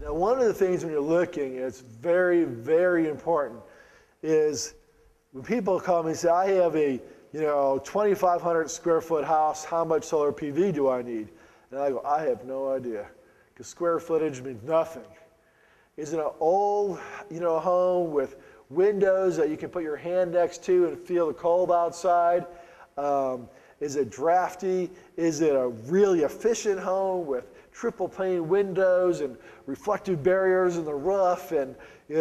Now, one of the things when you're looking, it's very, very important, is when people call me and say, I have a 2,500 square foot house, how much solar PV do I need? And I go, I have no idea, because square footage means nothing. Is it an old home with windows that you can put your hand next to and feel the cold outside? Is it drafty? Is it a really efficient home with triple pane windows and reflective barriers in the roof and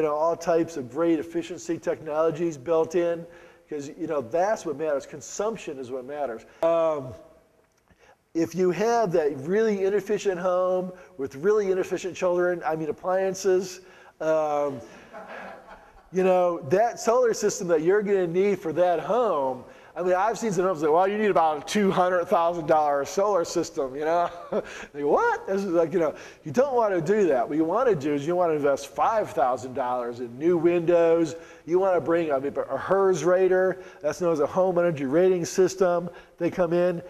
all types of great efficiency technologies built in? Because that's what matters. Consumption is what matters. If you have that really inefficient home with really inefficient children, I mean appliances, that solar system that you're going to need for that home, I mean, I've seen some homes say, well, you need about a $200,000 solar system, Like, what? This is like, you don't want to do that. What you want to do is you want to invest $5,000 in new windows. You want to bring a HERS rater, that's known as a home energy rating system. They come in,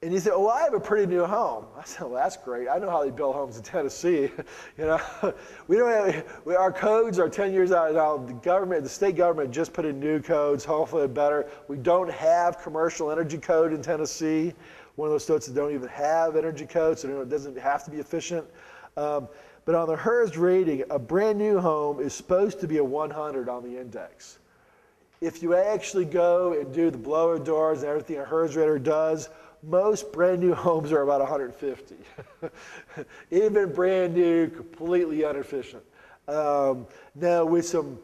and you say, oh, well, I have a pretty new home. I said, well, that's great. I know how they build homes in Tennessee. We don't have, our codes are 10 years out. Now, the state government just put in new codes, hopefully better. We don't have commercial energy code in Tennessee. One of those states that don't even have energy code, so it doesn't have to be efficient. But on the HERS rating, a brand new home is supposed to be a 100 on the index. If you actually go and do the blower doors and everything a HERS rater does, most brand new homes are about 150. Even brand new, completely inefficient. Now with an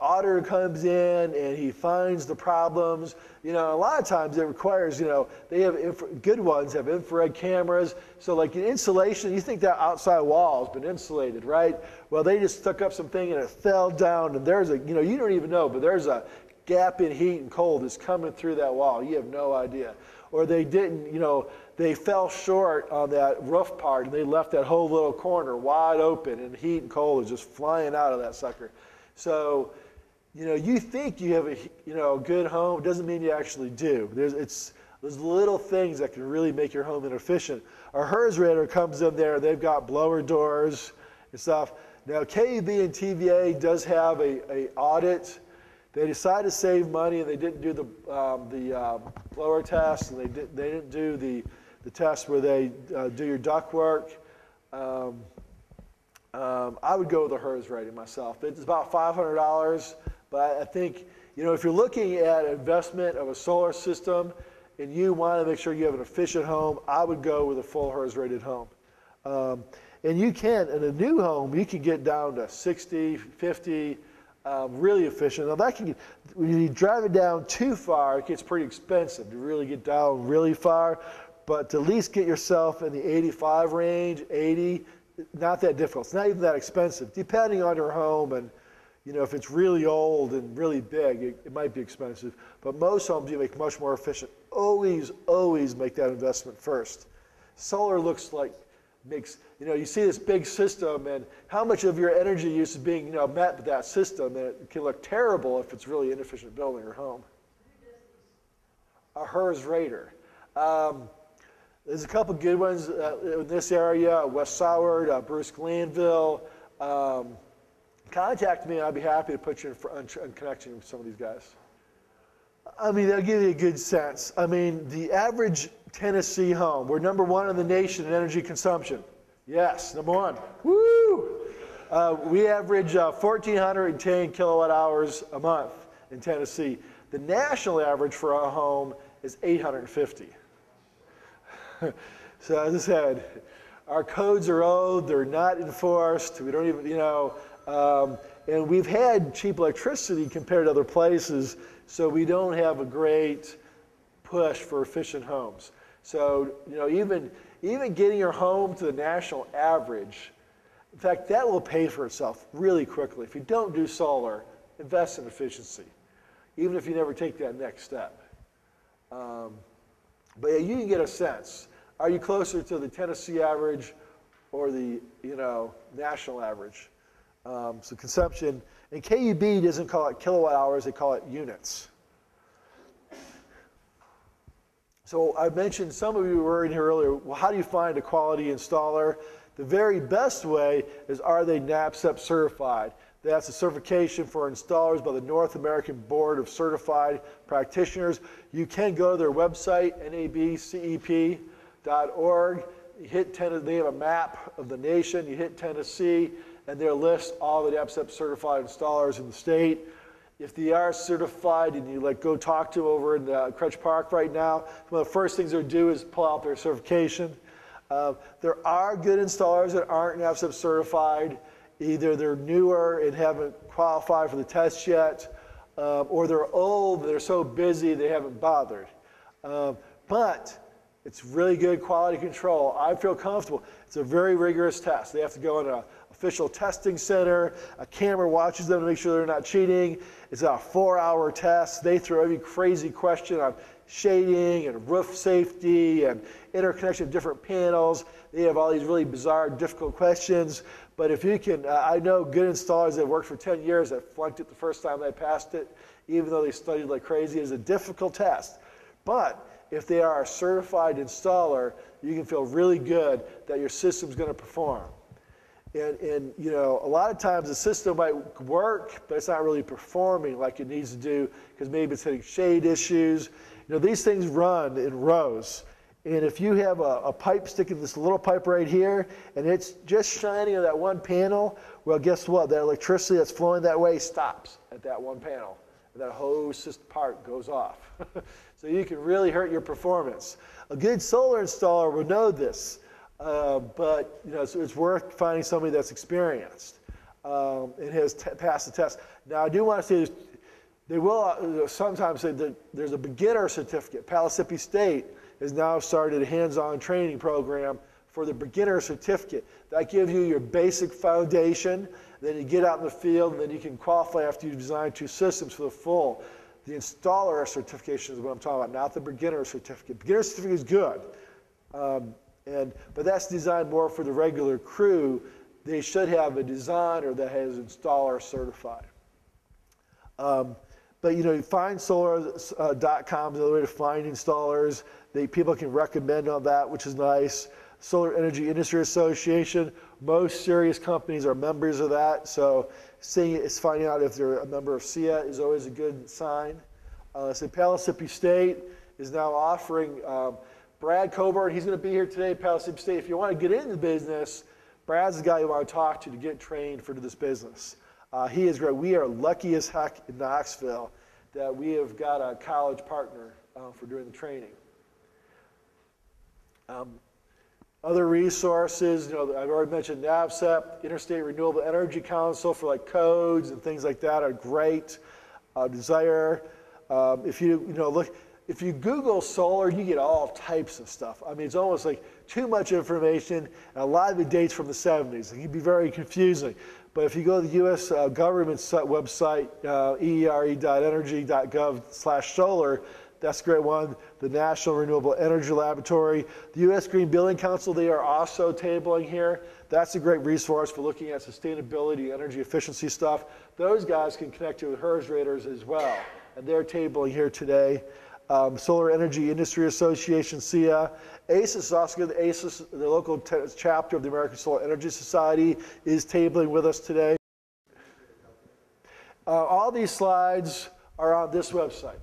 auditor comes in and he finds the problems, a lot of times it requires, they have good ones have infrared cameras. So like in insulation, you think that outside wall has been insulated, right? Well, they just stuck up something and it fell down, and there's you don't even know, but there's a gap in heat and cold is coming through that wall. You have no idea. Or they didn't, they fell short on that roof part and they left that whole little corner wide open and heat and cold is just flying out of that sucker. So, you think you have a good home, doesn't mean you actually do. There's little things that can really make your home inefficient. Our HERS rater comes in there, they've got blower doors and stuff. Now KUB and TVA does have a audit. They decided to save money, and they didn't do the blower test, and they didn't do the test where they do your duct work. I would go with the HERS rating myself. It's about $500, but I think if you're looking at investment of a solar system and you want to make sure you have an efficient home, I would go with a full HERS rated home. And you can, in a new home, you can get down to 60, 50. Really efficient. Now when you drive it down too far, it gets pretty expensive to really get down really far. But to at least get yourself in the 85 range, 80, not that difficult. It's not even that expensive, depending on your home. And if it's really old and really big, it might be expensive. But most homes you make much more efficient. Always, always make that investment first. Solar looks like you see this big system, and how much of your energy use is being met with that system, and it can look terrible if it's really inefficient building or home. A HERS rater. There's a couple good ones in this area, West Soward, Bruce Glanville. Contact me and I'd be happy to put you in connection with some of these guys. I mean, they'll give you a good sense. I mean, the average Tennessee home, we're #1 in the nation in energy consumption. Yes, #1. Woo! We average 1,410 kilowatt hours a month in Tennessee. The national average for a home is 850. So as I said, our codes are old, they're not enforced, we don't even, and we've had cheap electricity compared to other places, so we don't have a great push for efficient homes. So, even getting your home to the national average, in fact, that will pay for itself really quickly. If you don't do solar, invest in efficiency, even if you never take that next step. But yeah, you can get a sense. Are you closer to the Tennessee average or the national average? So consumption, and KUB doesn't call it kilowatt hours, they call it units. So I mentioned, some of you were in here earlier, well, how do you find a quality installer? The very best way is, are they NABCEP certified? That's a certification for installers by the North American Board of Certified Practitioners. You can go to their website, nabcep.org. You hit Tennessee, they have a map of the nation. You hit Tennessee, and they'll list all the NABCEP certified installers in the state. If they are certified and you go talk to them over in Crutch Park right now, one of the first things they'll do is pull out their certification. There are good installers that aren't NABCEP certified. Either they're newer and haven't qualified for the test yet, or they're old, they're so busy they haven't bothered. But it's really good quality control. I feel comfortable. It's a very rigorous test. They have to go in an official testing center. A camera watches them to make sure they're not cheating. It's a 4-hour test. They throw every crazy question on shading and roof safety and interconnection of different panels. They have all these really bizarre, difficult questions. But if you can, I know good installers that have worked for 10 years that flunked it the first time they passed it, even though they studied like crazy. It's a difficult test. But if they are a certified installer, you can feel really good that your system's going to perform. And you know, a lot of times the system might work, but it's not really performing like it needs to do because maybe it's hitting shade issues. You know, these things run in rows. And if you have a pipe sticking, this little pipe right here, and it's just shining on that one panel, well, guess what? That electricity that's flowing that way stops at that one panel. And that whole part goes off. So you can really hurt your performance. A good solar installer will know this. But you know, so it's worth finding somebody that's experienced and has passed the test. Now, I do want to say this, they will sometimes say that there's a beginner certificate. Palisippi State has now started a hands-on training program for the beginner certificate. That gives you your basic foundation. Then you get out in the field, and then you can qualify after you design 2 systems for the full. The installer certification is what I'm talking about, not the beginner certificate. Beginner certificate is good. But that's designed more for the regular crew. They should have a designer that has installer certified. But you know, findsolar.com is another way to find installers. People can recommend on that, which is nice. Solar Energy Industry Association, most serious companies are members of that. So finding out if they're a member of SIA is always a good sign. So Palisippi State is now offering Brad Coburn, he's going to be here today at Palisippi State. If you want to get into the business, Brad's the guy you want to talk to get trained for this business. He is great. We are lucky as heck in Knoxville that we have got a college partner for doing the training. Other resources, you know, I've already mentioned NABCEP, Interstate Renewable Energy Council for like codes and things like that are great. Desire, if you look. If you Google solar, you get all types of stuff. I mean, it's almost like too much information, and a lot of it dates from the 70s. It can be very confusing. But if you go to the U.S. government's website, eere.energy.gov/solar, that's a great one. The National Renewable Energy Laboratory. The U.S. Green Building Council, they are also tabling here. That's a great resource for looking at sustainability, energy efficiency stuff. Those guys can connect you with HERS raters as well, and they're tabling here today. Solar Energy Industry Association, SIA. ACES is also good. ACES, the local chapter of the American Solar Energy Society, is tabling with us today. All these slides are on this website,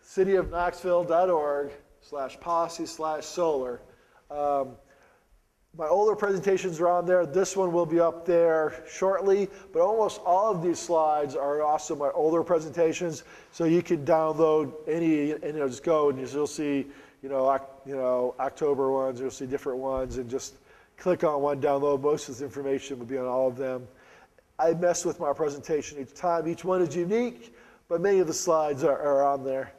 cityofknoxville.org/policy/solar. My older presentations are on there. This one will be up there shortly, but almost all of these slides are also my older presentations. So you can download any, and just go and you'll see, October ones. You'll see different ones, and just click on one, download. Most of this information will be on all of them. I mess with my presentation each time. Each one is unique, but many of the slides are on there.